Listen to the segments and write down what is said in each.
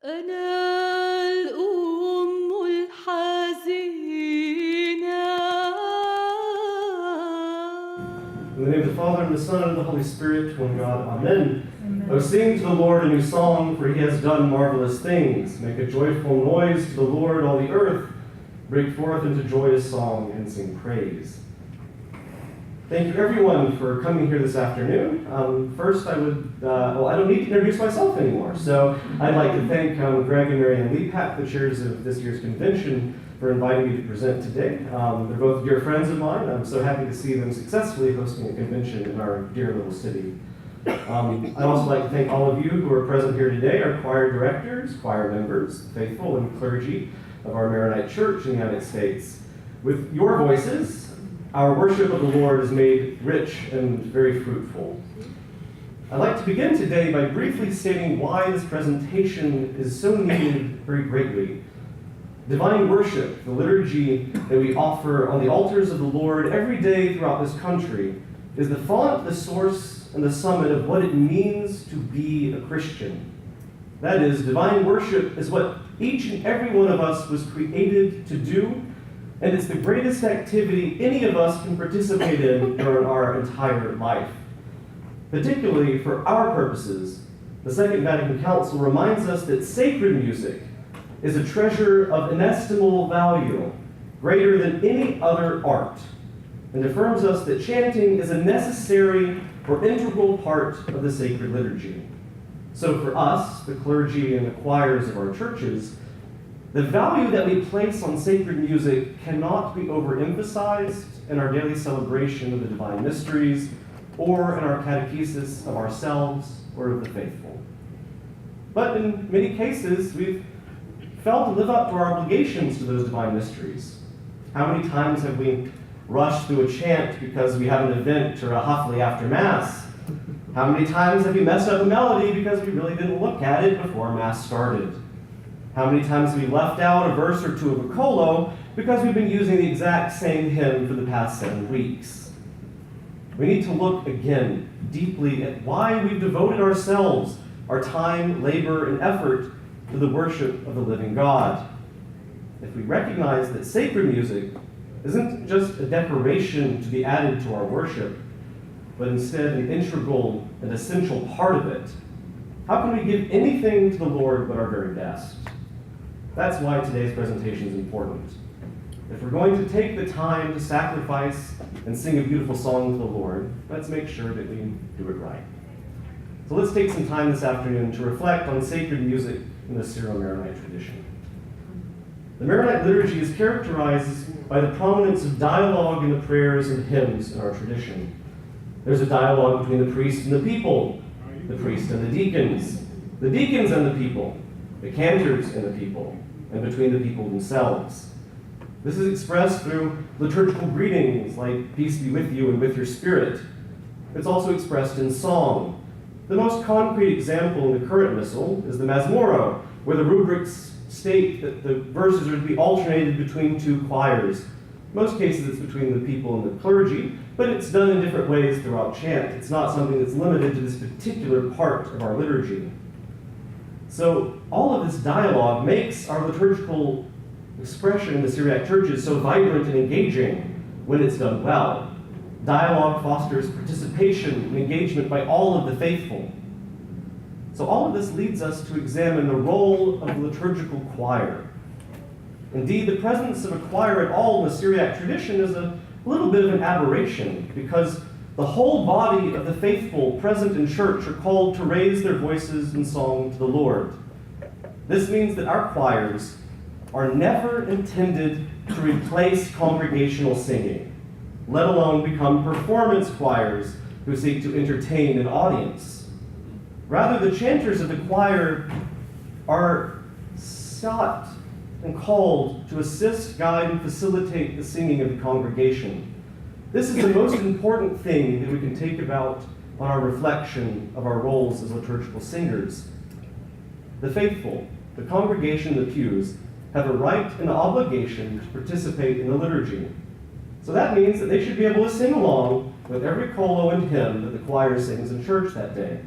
أنا الأم الحزينة. In the name of the Father, and the Son, and the Holy Spirit, one God, Amen. O sing to the Lord a new song, for he has done marvelous things. Make a joyful noise to the Lord, all the earth. Break forth into joyous song and sing praise. Thank you, everyone, for coming here this afternoon. First, I would, I don't need to introduce myself anymore. So I'd like to thank Greg and Mary Ann Leapat, the chairs of this year's convention, for inviting me to present today. They're both dear friends of mine. I'm so happy to see them successfully hosting a convention in our dear little city. I'd also like to thank all of you who are present here today, our choir directors, choir members, faithful, and clergy of our Maronite Church in the United States. With your voices, our worship of the Lord is made rich and very fruitful. I'd like to begin today by briefly stating why this presentation is so needed very greatly. Divine worship, the liturgy that we offer on the altars of the Lord every day throughout this country, is the font, the source, and the summit of what it means to be a Christian. That is, divine worship is what each and every one of us was created to do, and it's the greatest activity any of us can participate in during our entire life. Particularly for our purposes, the Second Vatican Council reminds us that sacred music is a treasure of inestimable value, greater than any other art, and affirms us that chanting is a necessary or integral part of the sacred liturgy. So for us, the clergy and the choirs of our churches, the value that we place on sacred music cannot be overemphasized in our daily celebration of the divine mysteries or in our catechesis of ourselves or of the faithful. But in many cases, we've failed to live up to our obligations to those divine mysteries. How many times have we rushed through a chant because we have an event or a hofli after Mass? How many times have we messed up a melody because we really didn't look at it before Mass started? How many times have we left out a verse or two of a colo because we've been using the exact same hymn for the past 7 weeks? We need to look again deeply at why we've devoted ourselves, our time, labor, and effort to the worship of the living God. If we recognize that sacred music isn't just a decoration to be added to our worship, but instead an integral and essential part of it, how can we give anything to the Lord but our very best? That's why today's presentation is important. If we're going to take the time to sacrifice and sing a beautiful song to the Lord, let's make sure that we do it right. So let's take some time this afternoon to reflect on sacred music in the Syro-Maronite tradition. The Maronite liturgy is characterized by the prominence of dialogue in the prayers and hymns in our tradition. There's a dialogue between the priest and the people, the priest and the deacons and the people, the cantors and the people, and between the people themselves. This is expressed through liturgical greetings like peace be with you and with your spirit. It's also expressed in song. The most concrete example in the current Missal is the Masmoro, where the rubrics state that the verses are to be alternated between two choirs. In most cases it's between the people and the clergy, but it's done in different ways throughout chant. It's not something that's limited to this particular part of our liturgy. So all of this dialogue makes our liturgical expression in the Syriac churches so vibrant and engaging when it's done well. Dialogue fosters participation and engagement by all of the faithful. So all of this leads us to examine the role of the liturgical choir. Indeed, the presence of a choir at all in the Syriac tradition is a little bit of an aberration, because the whole body of the faithful present in church are called to raise their voices in song to the Lord. This means that our choirs are never intended to replace congregational singing, let alone become performance choirs who seek to entertain an audience. Rather, the chanters of the choir are sought and called to assist, guide, and facilitate the singing of the congregation. This is the most important thing that we can take about on our reflection of our roles as liturgical singers. The faithful, the congregation in the pews, have a right and obligation to participate in the liturgy. So that means that they should be able to sing along with every colo and hymn that the choir sings in church that day.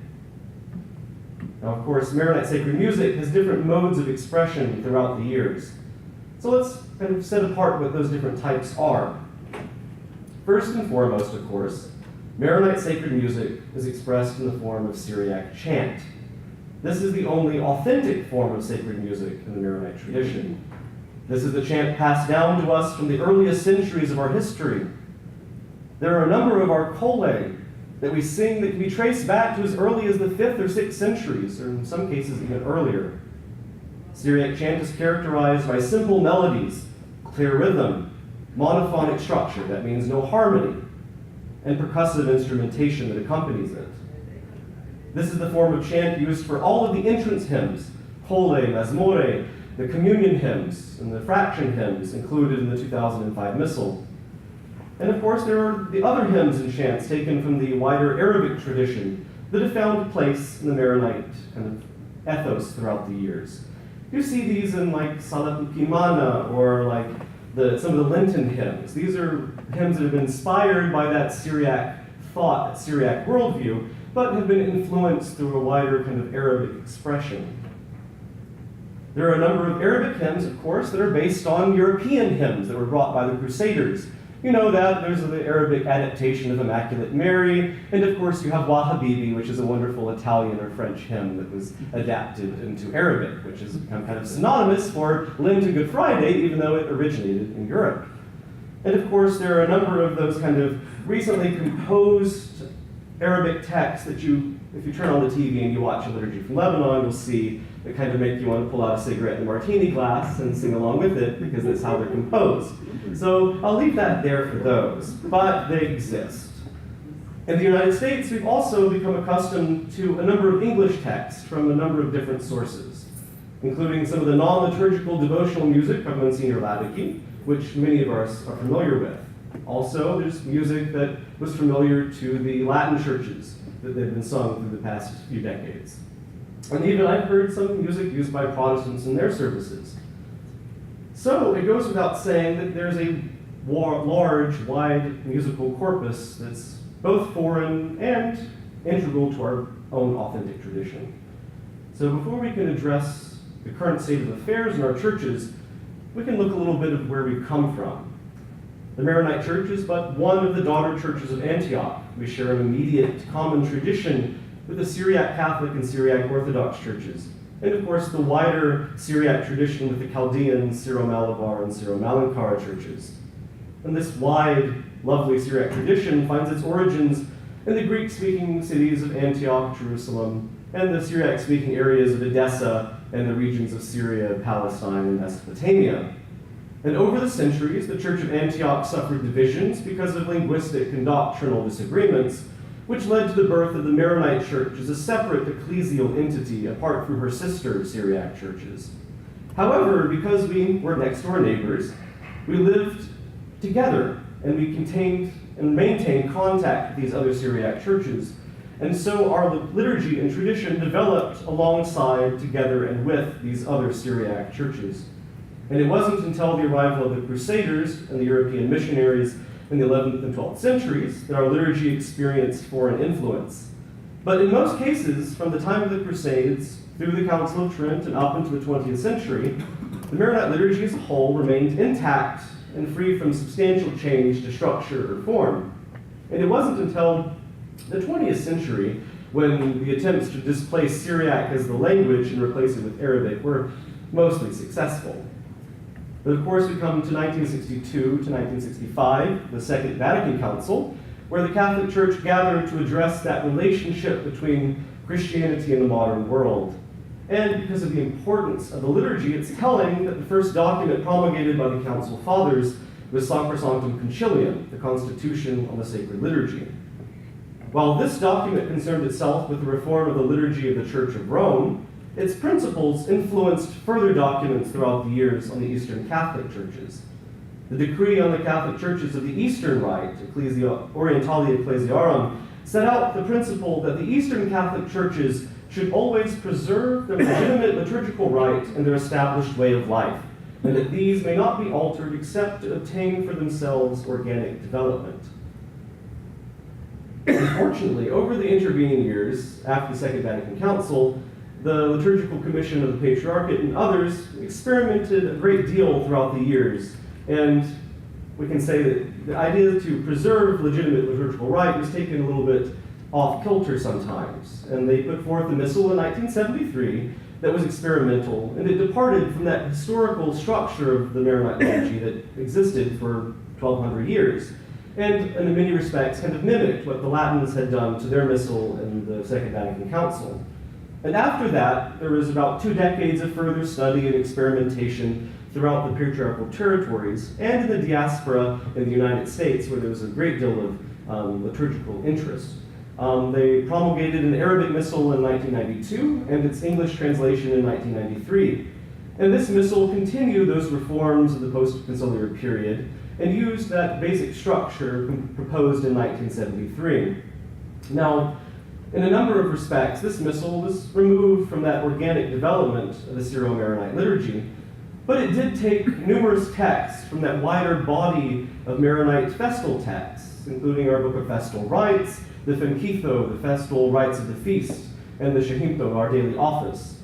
Now, of course, Maronite sacred music has different modes of expression throughout the years. So let's kind of set apart what those different types are. First and foremost, of course, Maronite sacred music is expressed in the form of Syriac chant. This is the only authentic form of sacred music in the Maronite tradition. This is the chant passed down to us from the earliest centuries of our history. There are a number of our cole that we sing that can be traced back to as early as the 5th or 6th centuries, or in some cases even earlier. Syriac chant is characterized by simple melodies, clear rhythm, monophonic structure, that means no harmony, and percussive instrumentation that accompanies it. This is the form of chant used for all of the entrance hymns, cole, mazmore, the communion hymns, and the fraction hymns included in the 2005 Missal. And of course, there are the other hymns and chants taken from the wider Arabic tradition that have found a place in the Maronite kind of ethos throughout the years. You see these in like Salat al-Kimana or like some of the Lenten hymns. These are hymns that have been inspired by that Syriac thought, that Syriac worldview, but have been influenced through a wider kind of Arabic expression. There are a number of Arabic hymns, of course, that are based on European hymns that were brought by the Crusaders. You know that. There's the Arabic adaptation of Immaculate Mary, and of course you have Wa Habibi, which is a wonderful Italian or French hymn that was adapted into Arabic, which is kind of synonymous for Lent and Good Friday, even though it originated in Europe. And of course there are a number of those kind of recently composed Arabic texts that if you turn on the TV and you watch a liturgy from Lebanon, you'll see that kind of make you want to pull out a cigarette in a martini glass and sing along with it, because that's how they're composed. So I'll leave that there for those, but they exist. In the United States, we've also become accustomed to a number of English texts from a number of different sources, including some of the non-liturgical devotional music from Monsignor Liturgy, which many of us are familiar with. Also, there's music that was familiar to the Latin churches that they've been sung through the past few decades. And even I've heard some music used by Protestants in their services. So it goes without saying that there's a large, wide musical corpus that's both foreign and integral to our own authentic tradition. So before we can address the current state of affairs in our churches, we can look a little bit of where we come from. The Maronite Church is but one of the daughter churches of Antioch. We share an immediate common tradition with the Syriac Catholic and Syriac Orthodox churches, and of course the wider Syriac tradition with the Chaldean, Syro-Malabar, and Syro-Malankara churches. And this wide, lovely Syriac tradition finds its origins in the Greek-speaking cities of Antioch, Jerusalem, and the Syriac-speaking areas of Edessa and the regions of Syria, Palestine, and Mesopotamia. And over the centuries, the Church of Antioch suffered divisions because of linguistic and doctrinal disagreements, which led to the birth of the Maronite Church as a separate ecclesial entity apart from her sister Syriac churches. However, because we were next-door neighbors, we lived together, and we contained and maintained contact with these other Syriac churches. And so our liturgy and tradition developed alongside, together, and with these other Syriac churches. And it wasn't until the arrival of the Crusaders and the European missionaries in the 11th and 12th centuries that our liturgy experienced foreign influence. But in most cases, from the time of the Crusades through the Council of Trent and up into the 20th century, the Maronite liturgy as a whole remained intact and free from substantial change to structure or form. And it wasn't until the 20th century when the attempts to displace Syriac as the language and replace it with Arabic were mostly successful. But of course, we come to 1962 to 1965, the Second Vatican Council, where the Catholic Church gathered to address that relationship between Christianity and the modern world. And because of the importance of the liturgy, it's telling that the first document promulgated by the Council Fathers was Sacrosanctum Concilium, the Constitution on the Sacred Liturgy. While this document concerned itself with the reform of the liturgy of the Church of Rome, its principles influenced further documents throughout the years on the Eastern Catholic churches. The decree on the Catholic churches of the Eastern Rite, Orientali Ecclesiarum, set out the principle that the Eastern Catholic churches should always preserve their legitimate liturgical rite and their established way of life, and that these may not be altered except to obtain for themselves organic development. Unfortunately, over the intervening years, after the Second Vatican Council, the Liturgical Commission of the Patriarchate and others experimented a great deal throughout the years. And we can say that the idea to preserve legitimate liturgical rite was taken a little bit off kilter sometimes. And they put forth a Missal in 1973 that was experimental, and it departed from that historical structure of the Maronite liturgy that existed for 1,200 years, and in many respects kind of mimicked what the Latins had done to their Missal in the Second Vatican Council. And after that, there was about 2 decades of further study and experimentation throughout the patriarchal territories and in the diaspora in the United States, where there was a great deal of liturgical interest. They promulgated an Arabic Missal in 1992 and its English translation in 1993. And this Missal continued those reforms of the post-conciliar period and used that basic structure proposed in 1973. Now, in a number of respects, this Missal was removed from that organic development of the Syro-Maronite liturgy, but it did take numerous texts from that wider body of Maronite festal texts, including our Book of Festal Rites, the Fenkitho, the Festal Rites of the Feast, and the Shahimto, our daily office.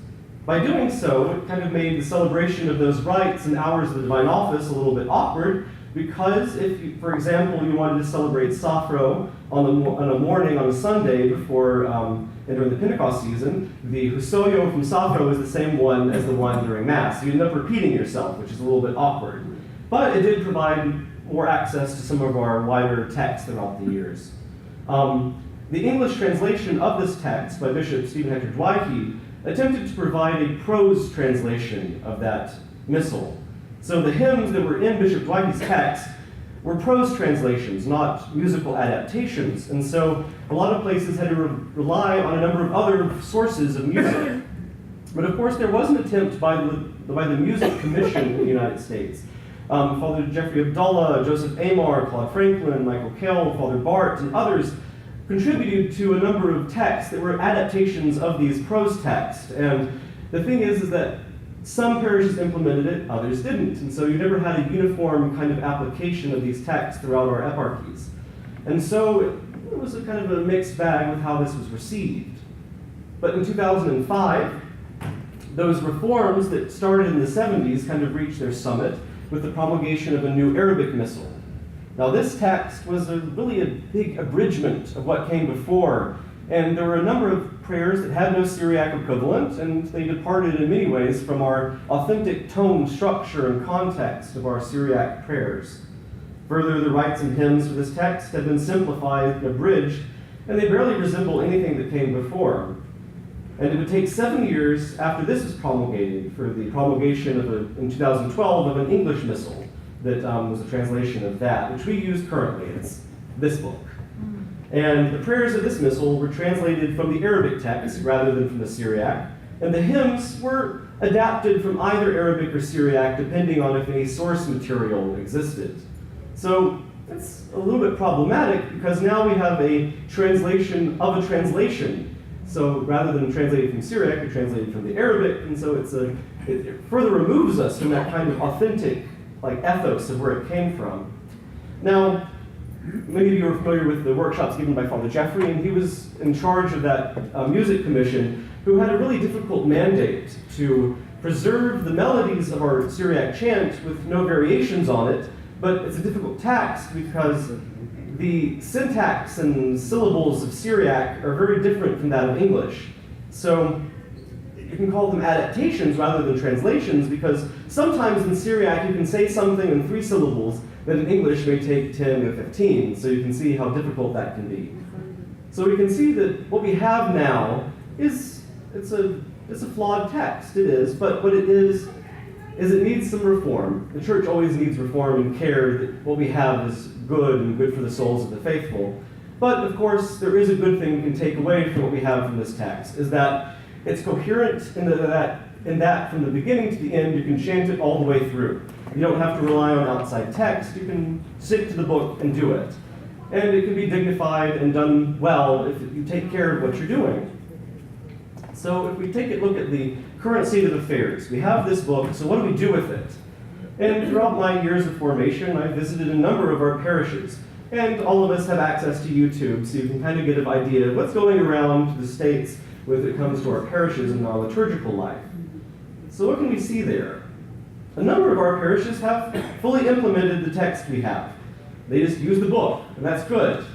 By doing so, it kind of made the celebration of those rites and hours of the divine office a little bit awkward, because if, you, for example, you wanted to celebrate Safro on a morning on a Sunday before and during the Pentecost season, the Husoyo from Safro is the same one as the one during Mass. So you end up repeating yourself, which is a little bit awkward. But it did provide more access to some of our wider texts throughout the years. The English translation of this text by Bishop Stephen Hector Dwight attempted to provide a prose translation of that Missal. So the hymns that were in Bishop Dwight's text were prose translations, not musical adaptations. And so a lot of places had to rely on a number of other sources of music. But of course, there was an attempt by the Music Commission in the United States. Father Jeffrey Abdullah, Joseph Amar, Claude Franklin, Michael Kell, Father Bart, and others contributed to a number of texts that were adaptations of these prose texts. And the thing is that some parishes implemented it, others didn't. And so you never had a uniform kind of application of these texts throughout our eparchies. And so it was a kind of a mixed bag with how this was received. But in 2005, those reforms that started in the 70s kind of reached their summit with the promulgation of a new Arabic Missal. Now this text was really a big abridgment of what came before, and there were a number of prayers that had no Syriac equivalent, and they departed in many ways from our authentic tone, structure, and context of our Syriac prayers. Further, the rites and hymns for this text have been simplified and abridged, and they barely resemble anything that came before. And it would take 7 years after this was promulgated for the promulgation of in 2012 of an English Missal that was a translation of that, which we use currently. It's this book. And the prayers of this Missal were translated from the Arabic text rather than from the Syriac, and the hymns were adapted from either Arabic or Syriac depending on if any source material existed. So it's a little bit problematic because now we have a translation of a translation. So rather than translated from Syriac, we translated from the Arabic, and so it further removes us from that kind of authentic ethos of where it came from. Now, many of you are familiar with the workshops given by Father Jeffrey, and he was in charge of that music commission who had a really difficult mandate to preserve the melodies of our Syriac chant with no variations on it, but it's a difficult task because the syntax and syllables of Syriac are very different from that of English. So you can call them adaptations rather than translations, because sometimes in Syriac you can say something in 3 syllables that in English may take 10 or 15, so you can see how difficult that can be. So we can see that what we have now it's a flawed text, it is, but what it is it needs some reform. The church always needs reform and care that what we have is good and good for the souls of the faithful. But of course, there is a good thing we can take away from what we have from this text, is that it's coherent in that from the beginning to the end, you can chant it all the way through. You don't have to rely on outside text. You can stick to the book and do it. And it can be dignified and done well if you take care of what you're doing. So if we take a look at the current state of affairs, we have this book, so what do we do with it? And throughout my years of formation, I visited a number of our parishes. And all of us have access to YouTube, so you can kind of get an idea of what's going around the States when it comes to our parishes and our liturgical life. So what can we see there? A number of our parishes have fully implemented the text we have. They just use the book, and that's good.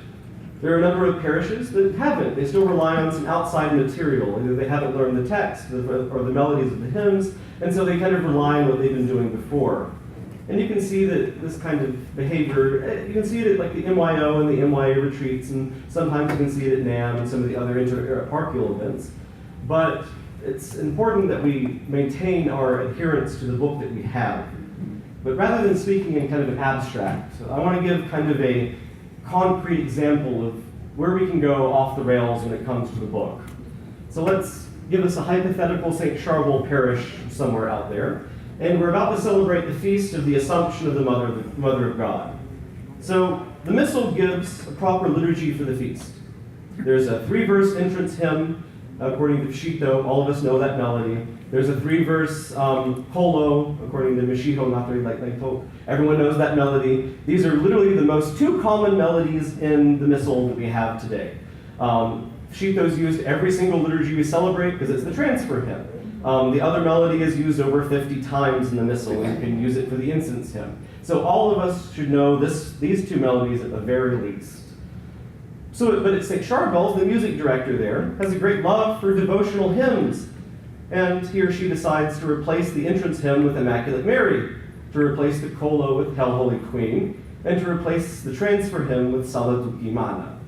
There are a number of parishes that haven't. They still rely on some outside material. Either they haven't learned the text or the melodies of the hymns, and so they kind of rely on what they've been doing before. And you can see that this kind of behavior, you can see it at like the MYO and the MYA retreats, and sometimes you can see it at NAM and some of the other parochial events. But it's important that we maintain our adherence to the book that we have. But rather than speaking in kind of an abstract, I want to give kind of a concrete example of where we can go off the rails when it comes to the book. So let's give us a hypothetical St. Charbel parish somewhere out there. And we're about to celebrate the feast of the Assumption of the Mother of God. So the Missal gives a proper liturgy for the feast. There's a 3-verse entrance hymn, according to Pshito. All of us know that melody. There's a 3-verse kolo, according to Mishiho Natari, like everyone knows that melody. These are literally the most 2 common melodies in the Missal that we have today. Pshito's used every single liturgy we celebrate because it's the transfer hymn. The other melody is used over 50 times in the Missal, and you can use it for the incense hymn. So all of us should know these 2 melodies at the very least. But at St. Charbel's, the music director there has a great love for devotional hymns. And he or she decides to replace the entrance hymn with Immaculate Mary, to replace the kolo with Hail Holy Queen, and to replace the transfer hymn with Saladuki Mana.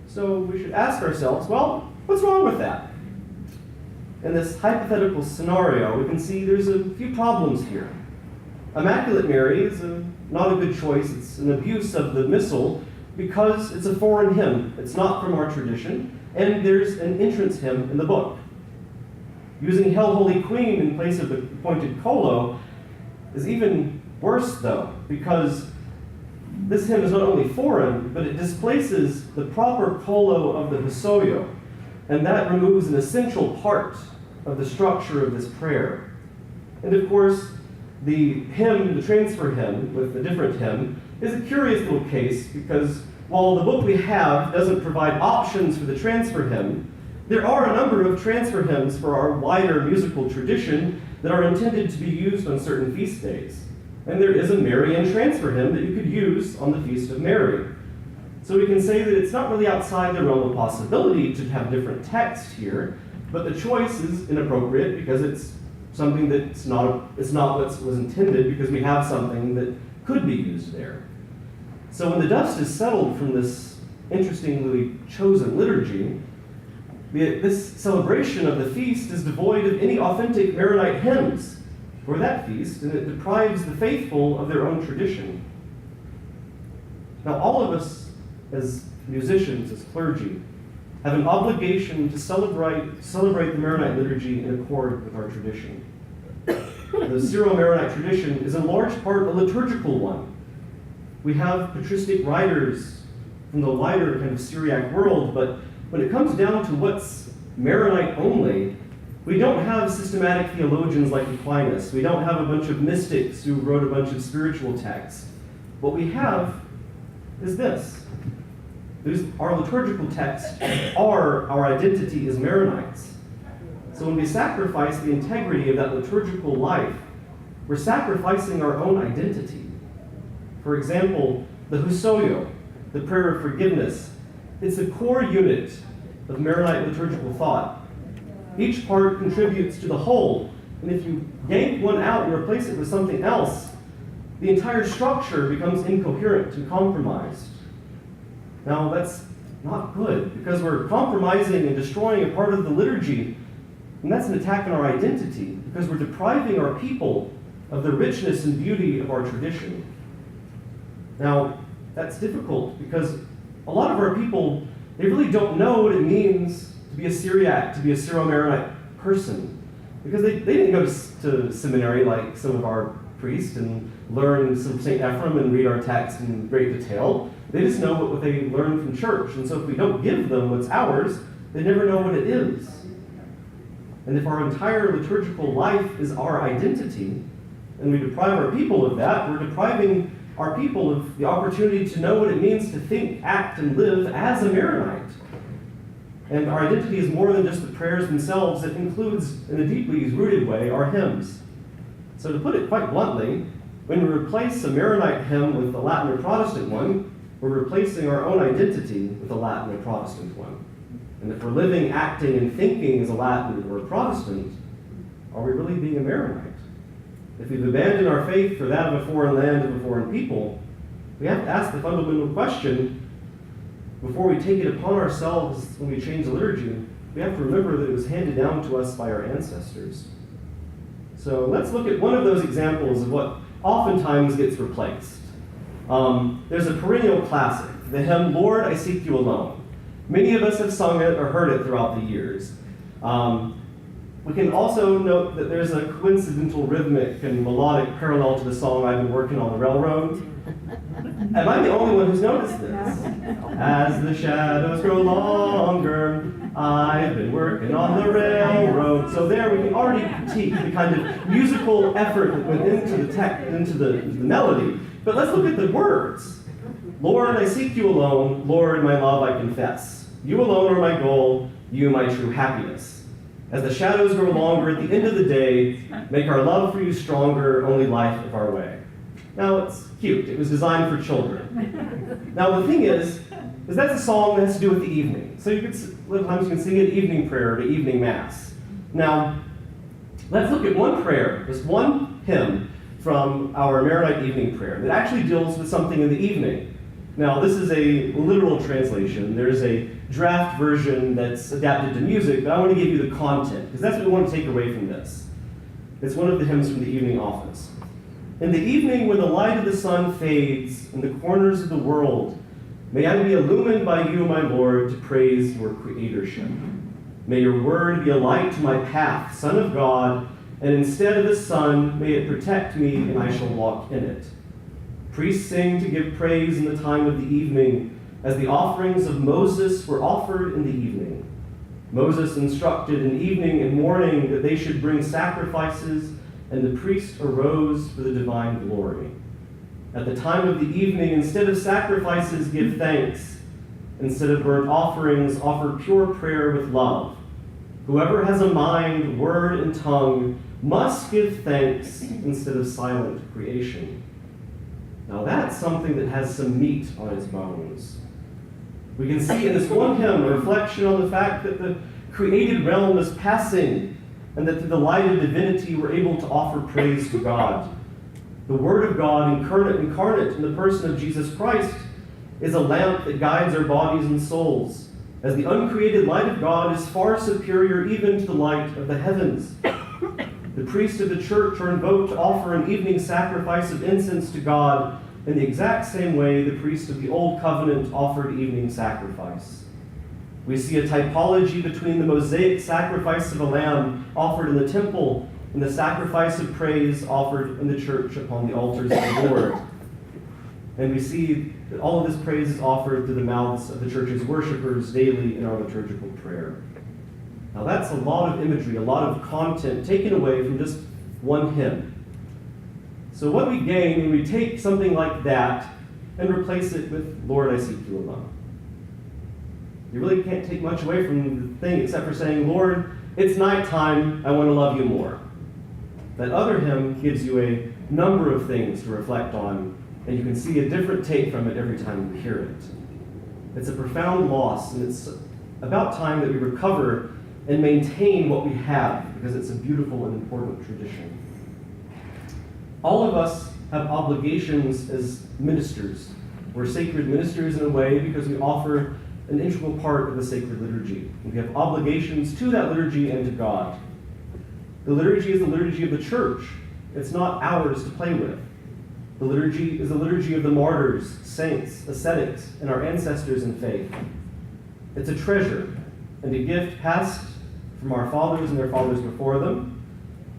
So we should ask ourselves, well, what's wrong with that? In this hypothetical scenario, we can see there's a few problems here. Immaculate Mary is not a good choice. It's an abuse of the Missal because it's a foreign hymn. It's not from our tradition, and there's an entrance hymn in the book. Using Hail Holy Queen in place of the appointed kolo is even worse, though, because this hymn is not only foreign, but it displaces the proper kolo of the Husoyo, and that removes an essential part of the structure of this prayer. And of course, the hymn, the transfer hymn with a different hymn, is a curious little case because while the book we have doesn't provide options for the transfer hymn, there are a number of transfer hymns for our wider musical tradition that are intended to be used on certain feast days. And there is a Marian transfer hymn that you could use on the Feast of Mary. So we can say that it's not really outside the realm of possibility to have different text here, but the choice is inappropriate because it's something that's not what was intended, because we have something that could be used there. So when the dust is settled from this interestingly chosen liturgy, this celebration of the feast is devoid of any authentic Maronite hymns for that feast, and it deprives the faithful of their own tradition. Now, all of us as musicians, as clergy, have an obligation to celebrate the Maronite liturgy in accord with our tradition. The Syro-Maronite tradition is in large part a liturgical one. We have patristic writers from the wider kind of Syriac world, but when it comes down to what's Maronite only, we don't have systematic theologians like Aquinas. We don't have a bunch of mystics who wrote a bunch of spiritual texts. What we have is this. Our liturgical texts are our identity as Maronites. So when we sacrifice the integrity of that liturgical life, we're sacrificing our own identity. For example, the Husoyo, the prayer of forgiveness, it's the core unit of Maronite liturgical thought. Each part contributes to the whole, and if you yank one out and replace it with something else, the entire structure becomes incoherent and compromised. Now, that's not good, because we're compromising and destroying a part of the liturgy, and that's an attack on our identity, because we're depriving our people of the richness and beauty of our tradition. Now, that's difficult, because a lot of our people, they really don't know what it means to be a Syriac, to be a Syro-Maronite person, because they didn't go to seminary like some of our priests and learn some St. Ephraim and read our text in great detail. They just know what they learned from church. And so if we don't give them what's ours, they never know what it is. And if our entire liturgical life is our identity, and we deprive our people of that, we're depriving our people of the opportunity to know what it means to think, act, and live as a Maronite. And our identity is more than just the prayers themselves. It includes, in a deeply rooted way, our hymns. So to put it quite bluntly, when we replace a Maronite hymn with a Latin or Protestant one, we're replacing our own identity with a Latin or Protestant one. And if we're living, acting, and thinking as a Latin or a Protestant, are we really being a Maronite? If we've abandoned our faith for that of a foreign land and a foreign people, we have to ask the fundamental question, before we take it upon ourselves when we change the liturgy, we have to remember that it was handed down to us by our ancestors. So let's look at one of those examples of what oftentimes gets replaced. There's a perennial classic, the hymn, Lord, I Seek You Alone. Many of us have sung it or heard it throughout the years. We can also note that there's a coincidental rhythmic and melodic parallel to the song I've Been Working on the Railroad. Am I the only one who's noticed this? As the shadows grow longer, I've been working on the railroad. So there we can already critique the kind of musical effort that went into the text, into the melody. But let's look at the words. Lord, I seek you alone. Lord, my love, I confess. You alone are my goal. You my true happiness. As the shadows grow longer, at the end of the day, make our love for you stronger, only life of our way. Now, it's cute. It was designed for children. Now, the thing is that's a song that has to do with the evening. So sometimes you can sing it evening prayer to evening mass. Now, let's look at one prayer, just one hymn from our Maronite evening prayer that actually deals with something in the evening. Now, this is a literal translation. There's a draft version that's adapted to music, but I want to give you the content, because that's what we want to take away from this. It's one of the hymns from the evening office. In the evening, when the light of the sun fades in the corners of the world, may I be illumined by you, my Lord, to praise your creatorship. May your word be a light to my path, Son of God, and instead of the sun, may it protect me, and I shall walk in it. Priests sing to give praise in the time of the evening, as the offerings of Moses were offered in the evening. Moses instructed in evening and morning that they should bring sacrifices, and the priest arose for the divine glory. At the time of the evening, instead of sacrifices, give thanks. Instead of burnt offerings, offer pure prayer with love. Whoever has a mind, word, and tongue must give thanks instead of silent creation. Now that's something that has some meat on its bones. We can see in this one hymn a reflection on the fact that the created realm is passing, and that through the light of divinity we're able to offer praise to God. The Word of God, incarnate in the person of Jesus Christ, is a lamp that guides our bodies and souls, as the uncreated light of God is far superior even to the light of the heavens. The priests of the church are invoked to offer an evening sacrifice of incense to God in the exact same way the priests of the Old Covenant offered evening sacrifice. We see a typology between the Mosaic sacrifice of a lamb offered in the temple and the sacrifice of praise offered in the church upon the altars of the Lord. And we see that all of this praise is offered through the mouths of the church's worshipers daily in our liturgical prayer. Now that's a lot of imagery, a lot of content taken away from just one hymn. So what we gain when we take something like that and replace it with, Lord, I seek you alone. You really can't take much away from the thing except for saying, Lord, it's nighttime, I want to love you more. That other hymn gives you a number of things to reflect on, and you can see a different take from it every time you hear it. It's a profound loss, and it's about time that we recover and maintain what we have, because it's a beautiful and important tradition. All of us have obligations as ministers. We're sacred ministers in a way because we offer an integral part of the sacred liturgy. We have obligations to that liturgy and to God. The liturgy is the liturgy of the church. It's not ours to play with. The liturgy is the liturgy of the martyrs, saints, ascetics, and our ancestors in faith. It's a treasure and a gift passed from our fathers and their fathers before them.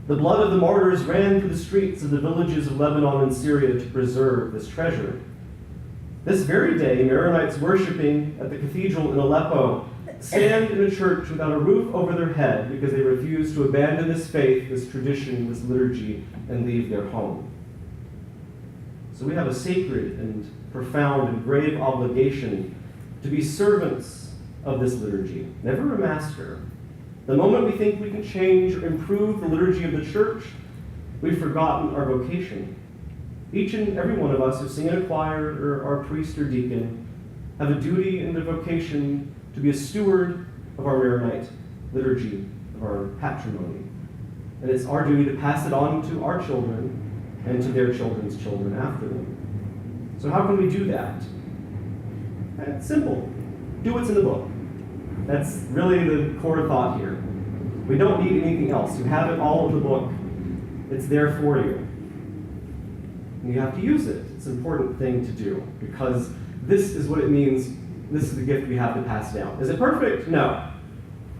The blood of the martyrs ran through the streets of the villages of Lebanon and Syria to preserve this treasure. This very day, Maronites worshiping at the cathedral in Aleppo stand in a church without a roof over their head because they refuse to abandon this faith, this tradition, this liturgy, and leave their home. So we have a sacred and profound and grave obligation to be servants of this liturgy, never a master. The moment we think we can change or improve the liturgy of the church, we've forgotten our vocation. Each and every one of us who sing in a choir or are priest or deacon have a duty and a vocation to be a steward of our Maronite liturgy, of our patrimony. And it's our duty to pass it on to our children and to their children's children after them. So how can we do that? It's simple. Do what's in the book. That's really the core thought here. We don't need anything else. You have it all in the book. It's there for you. And you have to use it. It's an important thing to do because this is what it means. This is the gift we have to pass down. Is it perfect? No.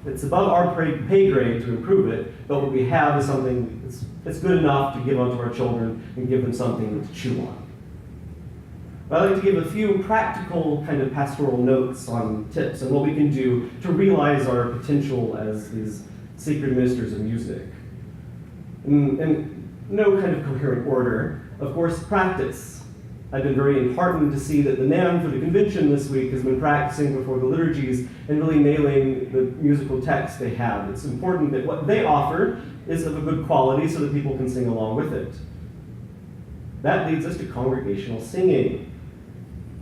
It's above our pay grade to improve it, but what we have is something that's good enough to give onto our children and give them something to chew on. But I'd like to give a few practical kind of pastoral notes on tips and what we can do to realize our potential as these sacred ministers of music. And no kind of coherent order. Of course, practice. I've been very heartened to see that the NAM for the convention this week has been practicing before the liturgies and really nailing the musical text they have. It's important that what they offer is of a good quality so that people can sing along with it. That leads us to congregational singing.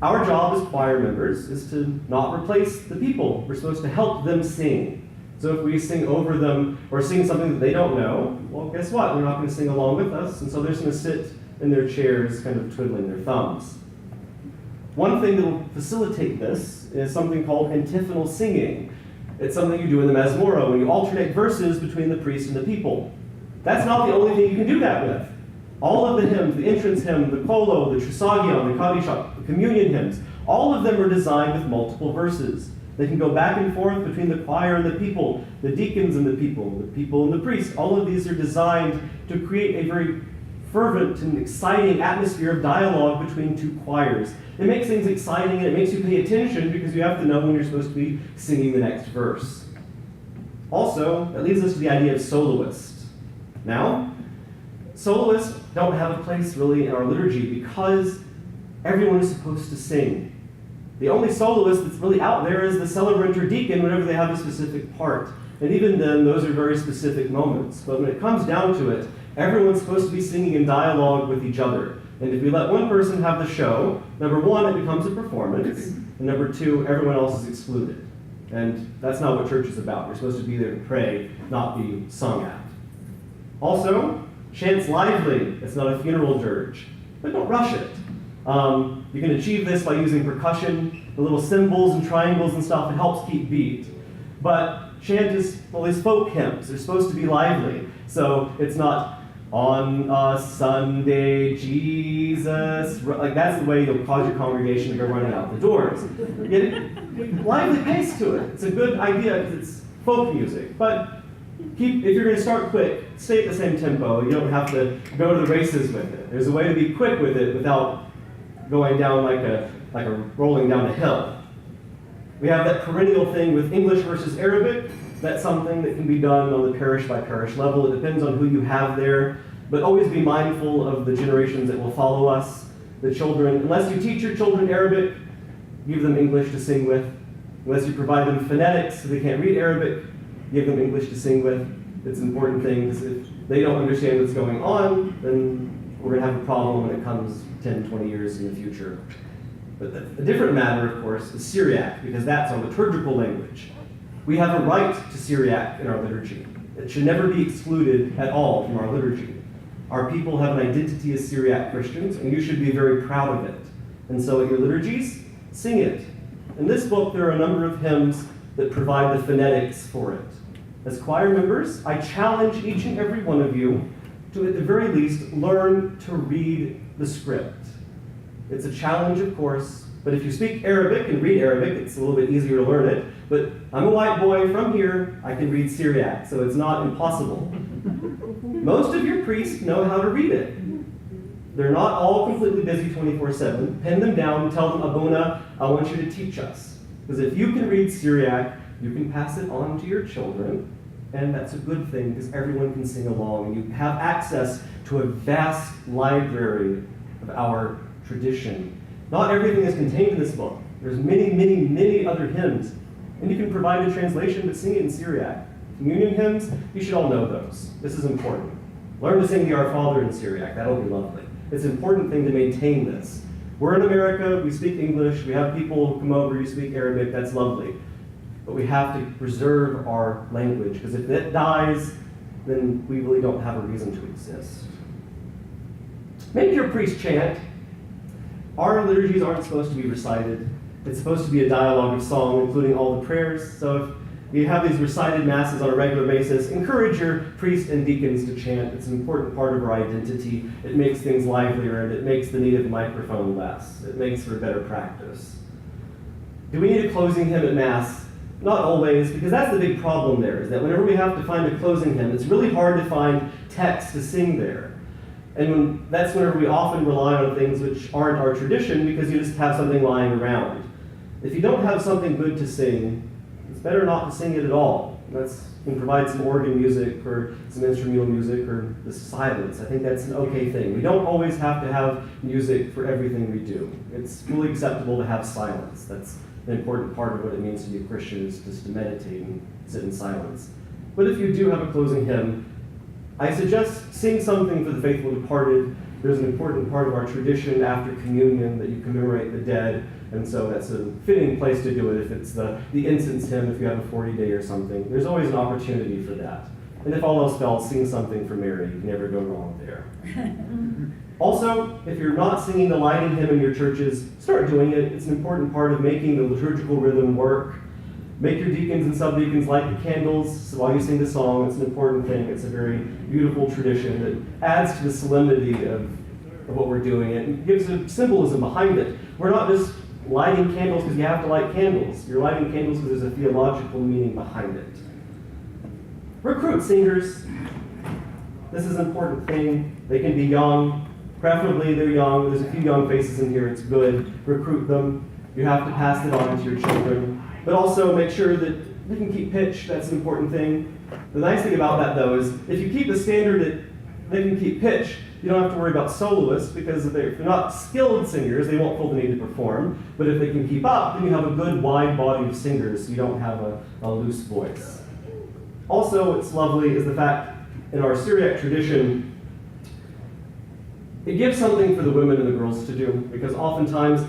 Our job as choir members is to not replace the people. We're supposed to help them sing. So if we sing over them or sing something that they don't know, well, guess what? They're not going to sing along with us, and so they're just going to sit in their chairs kind of twiddling their thumbs. One thing that will facilitate this is something called antiphonal singing. It's something you do in the Mazmorah when you alternate verses between the priest and the people. That's not the only thing you can do that with. All of the hymns, the entrance hymn, the Kolo, the Trisagion, the Kaddish, the communion hymns, all of them are designed with multiple verses. They can go back and forth between the choir and the people, the deacons and the people and the priests. All of these are designed to create a very fervent and exciting atmosphere of dialogue between two choirs. It makes things exciting and it makes you pay attention because you have to know when you're supposed to be singing the next verse. Also, that leads us to the idea of soloist. Now, soloists don't have a place really in our liturgy because everyone is supposed to sing. The only soloist that's really out there is the celebrant or deacon whenever they have a specific part. And even then, those are very specific moments. But when it comes down to it, everyone's supposed to be singing in dialogue with each other. And if we let one person have the show, number one, it becomes a performance. And number two, everyone else is excluded. And that's not what church is about. We're supposed to be there to pray, not be sung at. Also, chant's lively. It's not a funeral dirge. But don't rush it. You can achieve this by using percussion, the little cymbals and triangles and stuff. It helps keep beat. But chant is, well, these folk hymns. They're supposed to be lively. So it's not, on a Sunday, Jesus, like that's the way you'll cause your congregation to go running out the doors. Get a lively pace to it. It's a good idea because it's folk music. But if you're going to start quick, stay at the same tempo. You don't have to go to the races with it. There's a way to be quick with it without going down like a rolling down a hill. We have that perennial thing with English versus Arabic. That's something that can be done on the parish by parish level. It depends on who you have there. But always be mindful of the generations that will follow us. The children, unless you teach your children Arabic, give them English to sing with. Unless you provide them phonetics so they can't read Arabic, give them English to sing with. It's an important thing because if they don't understand what's going on, then we're going to have a problem when it comes 10, 20 years in the future. But a different matter, of course, is Syriac, because that's our liturgical language. We have a right to Syriac in our liturgy. It should never be excluded at all from our liturgy. Our people have an identity as Syriac Christians, and you should be very proud of it. And so at your liturgies, sing it. In this book, there are a number of hymns that provide the phonetics for it. As choir members, I challenge each and every one of you to, at the very least, learn to read the script. It's a challenge, of course, but if you speak Arabic and read Arabic, it's a little bit easier to learn it. But I'm a white boy from here, I can read Syriac, so it's not impossible. Most of your priests know how to read it. They're not all completely busy 24/7. Pin them down, tell them, Abuna, I want you to teach us. Because if you can read Syriac, you can pass it on to your children, and that's a good thing because everyone can sing along, and you have access to a vast library of our tradition. Not everything is contained in this book. There's many, many, many other hymns. And you can provide a translation, but sing it in Syriac. Communion hymns, you should all know those. This is important. Learn to sing the Our Father in Syriac. That'll be lovely. It's an important thing to maintain this. We're in America, we speak English, we have people who come over, you speak Arabic, that's lovely. But we have to preserve our language, because if it dies, then we really don't have a reason to exist. Make your priest chant. Our liturgies aren't supposed to be recited. It's supposed to be a dialogue of song, including all the prayers. So if you have these recited masses on a regular basis, encourage your priests and deacons to chant. It's an important part of our identity. It makes things livelier, and it makes the need of a microphone less. It makes for better practice. Do we need a closing hymn at Mass? Not always, because that's the big problem there, is that whenever we have to find a closing hymn, it's really hard to find text to sing there. And that's whenever we often rely on things which aren't our tradition, because you just have something lying around. If you don't have something good to sing, it's better not to sing it at all. You can provide some organ music or some instrumental music or the silence. I think that's an okay thing. We don't always have to have music for everything we do. It's fully acceptable to have silence. That's an important part of what it means to be a Christian, is just to meditate and sit in silence. But if you do have a closing hymn, I suggest sing something for the faithful departed. There's an important part of our tradition after communion that you commemorate the dead, and so that's a fitting place to do it if it's the incense hymn, if you have a 40-day or something. There's always an opportunity for that. And if all else fails, sing something for Mary. You can never go wrong there. Also, if you're not singing the lighting hymn in your churches, start doing it. It's an important part of making the liturgical rhythm work. Make your deacons and subdeacons light the candles so while you sing the song. It's an important thing. It's a very beautiful tradition that adds to the solemnity of what we're doing. It gives a symbolism behind it. We're not just lighting candles because you have to light candles. You're lighting candles because there's a theological meaning behind it. Recruit singers. This is an important thing. They can be young. Preferably they're young. There's a few young faces in here. It's good. Recruit them. You have to pass it on to your children. But also make sure that they can keep pitch. That's an important thing. The nice thing about that, though, is if you keep the standard that they can keep pitch, you don't have to worry about soloists, because if they're not skilled singers, they won't feel the need to perform. But if they can keep up, then you have a good wide body of singers, so you don't have a loose voice. Also, what's lovely is the fact in our Syriac tradition, it gives something for the women and the girls to do, because oftentimes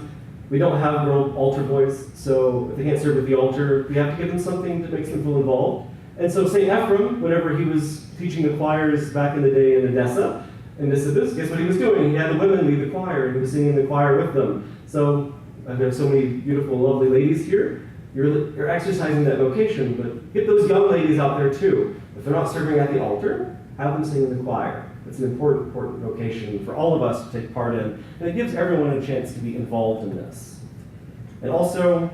we don't have girl altar boys, so if they can't serve at the altar, we have to give them something that makes them feel involved. And so St. Ephraim, whenever he was teaching the choirs back in the day in Edessa, in Nisibis, guess what he was doing? He had the women lead the choir, and he was singing the choir with them. So I have so many beautiful, lovely ladies here. You're exercising that vocation, but get those young ladies out there too. If they're not serving at the altar, have them sing in the choir. It's an important vocation for all of us to take part in, and it gives everyone a chance to be involved in this. And also,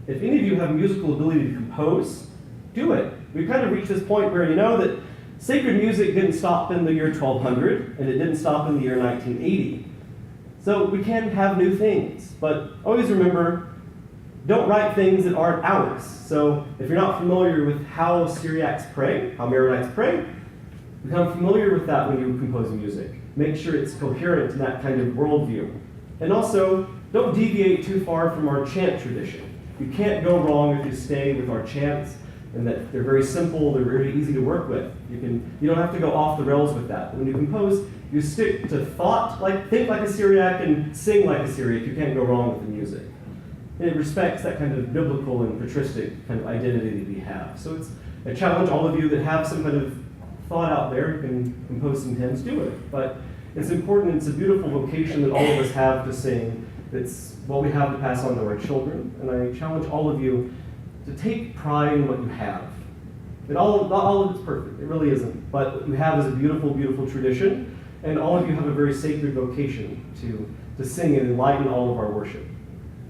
if any of you have musical ability to compose, do it. We've kind of reached this point where you know that sacred music didn't stop in the year 1200, and it didn't stop in the year 1980. So we can have new things, but always remember, don't write things that aren't ours. So if you're not familiar with how Syriacs pray, how Maronites pray, become familiar with that when you compose music. Make sure it's coherent in that kind of worldview. And also, don't deviate too far from our chant tradition. You can't go wrong if you stay with our chants, and that they're very simple, they're very easy to work with. You don't have to go off the rails with that. When you compose, you stick to thought, think like a Syriac and sing like a Syriac. You can't go wrong with the music. And it respects that kind of biblical and patristic kind of identity that we have. So it's a challenge all of you that have some kind of thought out there, you can compose some hymns, do it. But it's important, it's a beautiful vocation that all of us have to sing. It's what we have to pass on to our children. And I challenge all of you to take pride in what you have. Not all of it's perfect, it really isn't. But what you have is a beautiful, beautiful tradition, and all of you have a very sacred vocation to sing and enlighten all of our worship.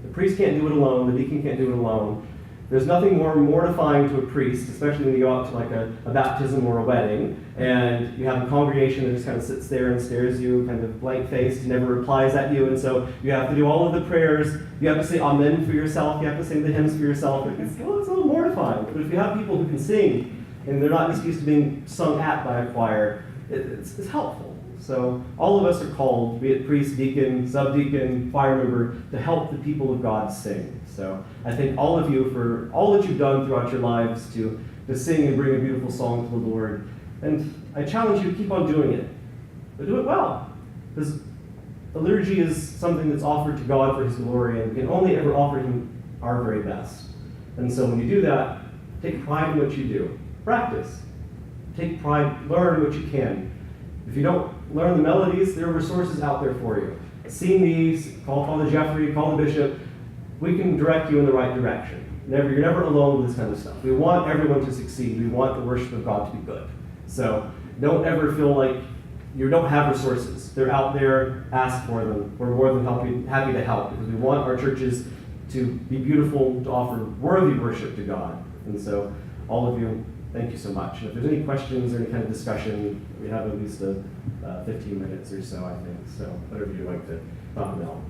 The priest can't do it alone, the deacon can't do it alone. There's nothing more mortifying to a priest, especially when you go out to like a baptism or a wedding, and you have a congregation that just kind of sits there and stares you, kind of blank-faced, never replies at you, and so you have to do all of the prayers. You have to say amen for yourself. You have to sing the hymns for yourself. It's a little mortifying. But if you have people who can sing, and they're not just used to being sung at by a choir, it's helpful. So all of us are called, be it priest, deacon, subdeacon, choir member, to help the people of God sing. So I thank all of you for all that you've done throughout your lives to sing and bring a beautiful song to the Lord. And I challenge you to keep on doing it, but do it well. Because the liturgy is something that's offered to God for his glory, and we can only ever offer him our very best. And so when you do that, take pride in what you do. Practice. Take pride, learn what you can. If you don't learn the melodies, there are resources out there for you. Sing these, call Father Jeffrey, call the bishop. We can direct you in the right direction. You're never alone with this kind of stuff. We want everyone to succeed. We want the worship of God to be good. So don't ever feel like you don't have resources. They're out there, ask for them. We're more than happy to help, because we want our churches to be beautiful, to offer worthy worship to God. And so all of you, thank you so much. And if there's any questions or any kind of discussion, we have at least 15 minutes or so, I think. So whatever you'd like to talk about.